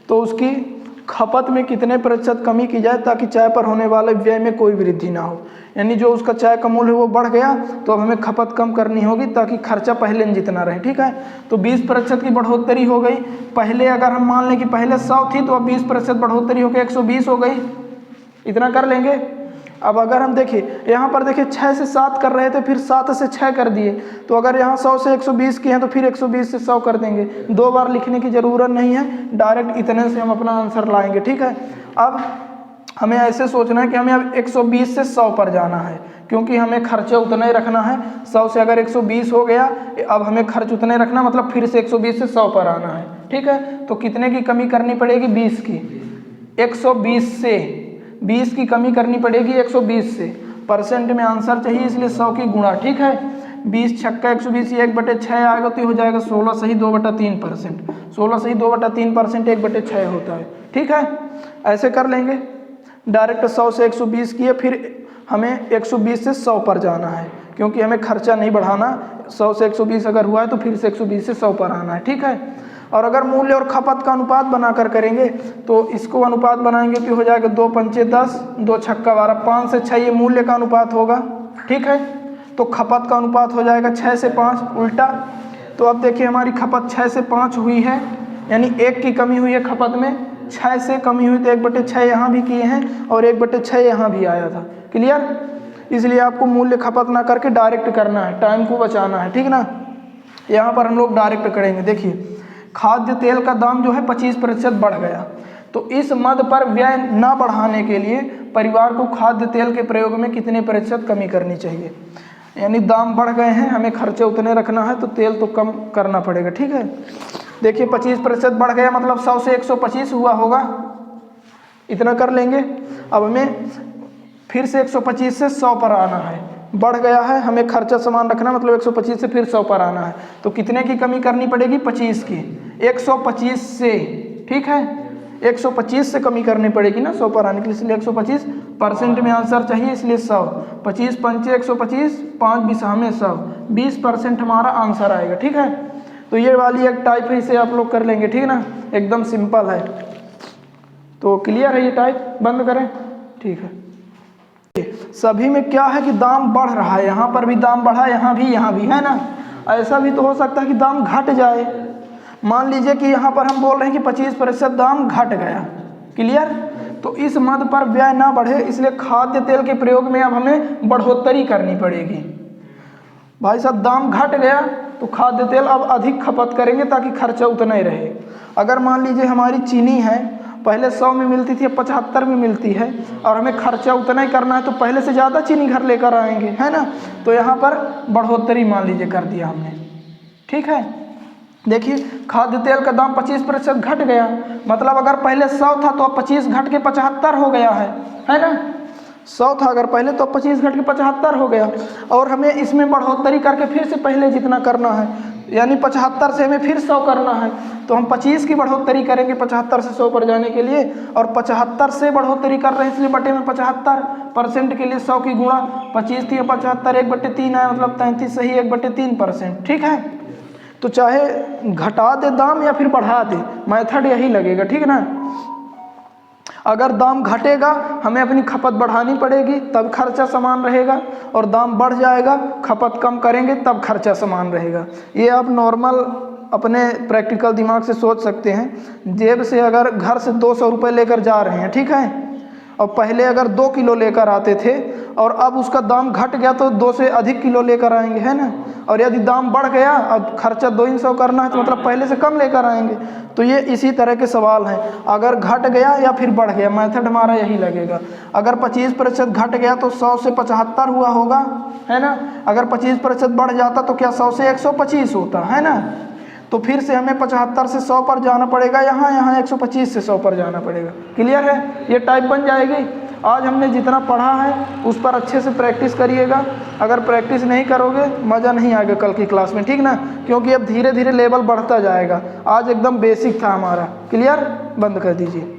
तो उसकी खपत में कितने प्रतिशत कमी की जाए ताकि चाय पर होने वाले व्यय में कोई वृद्धि ना हो। यानी जो उसका चाय का मूल्य वो बढ़ गया तो अब हमें खपत कम करनी होगी ताकि खर्चा पहले न जितना रहे, ठीक है। तो 20% की बढ़ोतरी हो गई। पहले अगर हम मान लें कि पहले 100 थी तो अब 20% बढ़ोतरी होकर 120 हो गई, इतना कर लेंगे। अब अगर हम देखिए यहाँ पर देखिए 6 से 7 कर रहे थे, फिर 7 से 6 कर दिए, तो अगर यहाँ 100 से 120 किए हैं तो फिर 120 से 100 कर देंगे। 2 बार लिखने की ज़रूरत नहीं है, डायरेक्ट इतने से हम अपना आंसर लाएंगे, ठीक है। अब हमें ऐसे सोचना है कि हमें अब 120 से 100 पर जाना है, क्योंकि हमें खर्चा उतना ही रखना है। 100 से अगर 120 हो गया, अब हमें खर्च उतना ही रखना, मतलब फिर से 120 से 100 पर आना है, ठीक है। तो कितने की कमी करनी पड़ेगी 20 की, 120 से 20 की कमी करनी पड़ेगी 120 से। परसेंट में आंसर चाहिए इसलिए 100 की गुणा, ठीक है। 20 छक्का 120, 1/6 आएगा तो हो जाएगा 16 सही 2/3%। 16 सही 2/3% 1/6 होता है, ठीक है। ऐसे कर लेंगे। डायरेक्ट 100 से 120 किए, फिर हमें 120 से 100 पर जाना है, क्योंकि हमें खर्चा नहीं बढ़ाना। 100 से 120 अगर हुआ है तो फिर से 120 से 100 पर आना है, ठीक है। और अगर मूल्य और खपत का अनुपात बनाकर करेंगे तो इसको अनुपात बनाएंगे तो हो जाएगा 2 पंचे 10, 2 छक्का 12, 5 से 6 ये मूल्य का अनुपात होगा, ठीक है। तो खपत का अनुपात हो जाएगा 6 से 5 उल्टा। तो अब देखिए हमारी खपत 6 से 5 हुई है, यानी 1 की कमी हुई है खपत में। 6 से कमी हुई तो 1/6 यहाँ भी किए हैं और 1/6 यहाँ भी आया था। क्लियर। इसलिए आपको मूल्य खपत ना करके डायरेक्ट करना है, टाइम को बचाना है, ठीक ना। यहाँ पर हम लोग डायरेक्ट करेंगे। देखिए खाद्य तेल का दाम जो है 25% बढ़ गया, तो इस मद पर व्यय न बढ़ाने के लिए परिवार को खाद्य तेल के प्रयोग में कितने प्रतिशत कमी करनी चाहिए। यानी दाम बढ़ गए हैं, हमें खर्चे उतने रखना है तो तेल तो कम करना पड़ेगा, ठीक है। देखिए 25% बढ़ गया मतलब 100 से 125 हुआ होगा, इतना कर लेंगे। अब हमें फिर से 125 से 100 पर आना है, बढ़ गया है, हमें खर्चा समान रखना, मतलब 125 से फिर 100 पर आना है। तो कितने की कमी करनी पड़ेगी 25 की, 125 से, ठीक है। 125 से कमी करनी पड़ेगी ना 100 पर आने के लिए, इसलिए 125। परसेंट में आंसर चाहिए इसलिए 100। 25 पंचे 125, 5 बिसा में 100, 20% हमारा आंसर आएगा, ठीक है। तो ये वाली एक टाइप है, इसे आप लोग कर लेंगे, ठीक है ना, एकदम सिंपल है। तो क्लियर है ये टाइप, बंद करें, ठीक है। सभी में क्या है कि दाम बढ़ रहा है, यहाँ पर भी दाम बढ़ा, यहाँ भी, है ना। ऐसा भी तो हो सकता है कि दाम घट जाए। मान लीजिए कि यहाँ पर हम बोल रहे हैं कि 25% दाम घट गया। क्लियर। तो इस मद पर व्यय ना बढ़े इसलिए खाद्य तेल के प्रयोग में अब हमें बढ़ोतरी करनी पड़ेगी। भाई साहब दाम घट गया तो खाद्य तेल अब अधिक खपत करेंगे ताकि खर्चा उतना ही रहे। अगर मान लीजिए हमारी चीनी है पहले 100 में मिलती थी, अब 75 में मिलती है, और हमें खर्चा उतना ही करना है तो पहले से ज़्यादा चीनी घर लेकर आएंगे, है ना। तो यहाँ पर बढ़ोतरी मान लीजिए कर दिया हमने, ठीक है। देखिए खाद्य तेल का दाम 25% घट गया, मतलब अगर पहले 100 था तो अब 25 घट के 75 हो गया है ना। 100 था अगर पहले तो 25 घट के 75 हो गया, और हमें इसमें बढ़ोतरी करके फिर से पहले जितना करना है, यानी 75 से हमें फिर 100 करना है, तो हम 25 की बढ़ोतरी करेंगे 75 से 100 पर जाने के लिए, और 75 से बढ़ोतरी कर रहे हैं इसलिए बटे में 75% के लिए 100 की गुणा 25 थी 75, 1/3 आया, मतलब 33 सही 1/3%, ठीक है। तो चाहे घटा दे दाम या फिर बढ़ा दे, मेथड यही लगेगा, ठीक है ना। अगर दाम घटेगा हमें अपनी खपत बढ़ानी पड़ेगी तब खर्चा समान रहेगा, और दाम बढ़ जाएगा खपत कम करेंगे तब खर्चा समान रहेगा। ये आप नॉर्मल अपने प्रैक्टिकल दिमाग से सोच सकते हैं। जेब से अगर घर से 200 रुपये लेकर जा रहे हैं, ठीक है, और पहले अगर 2 किलो लेकर आते थे और अब उसका दाम घट गया तो 2 से अधिक किलो लेकर आएंगे, है ना। और यदि दाम बढ़ गया और खर्चा 200 करना है तो मतलब पहले से कम लेकर आएंगे। तो ये इसी तरह के सवाल हैं, अगर घट गया या फिर बढ़ गया, मेथड हमारा यही लगेगा। अगर 25% घट गया तो 100 से 75 हुआ होगा, है ना। अगर 25% बढ़ जाता तो क्या 100 से 125 होता, है ना। तो फिर से हमें 75 से 100 पर जाना पड़ेगा, यहाँ 125 से 100 पर जाना पड़ेगा। क्लियर है, ये टाइप बन जाएगी। आज हमने जितना पढ़ा है उस पर अच्छे से प्रैक्टिस करिएगा। अगर प्रैक्टिस नहीं करोगे मज़ा नहीं आएगा कल की क्लास में, ठीक ना, क्योंकि अब धीरे धीरे लेवल बढ़ता जाएगा। आज एकदम बेसिक था हमारा। क्लियर, बंद कर दीजिए।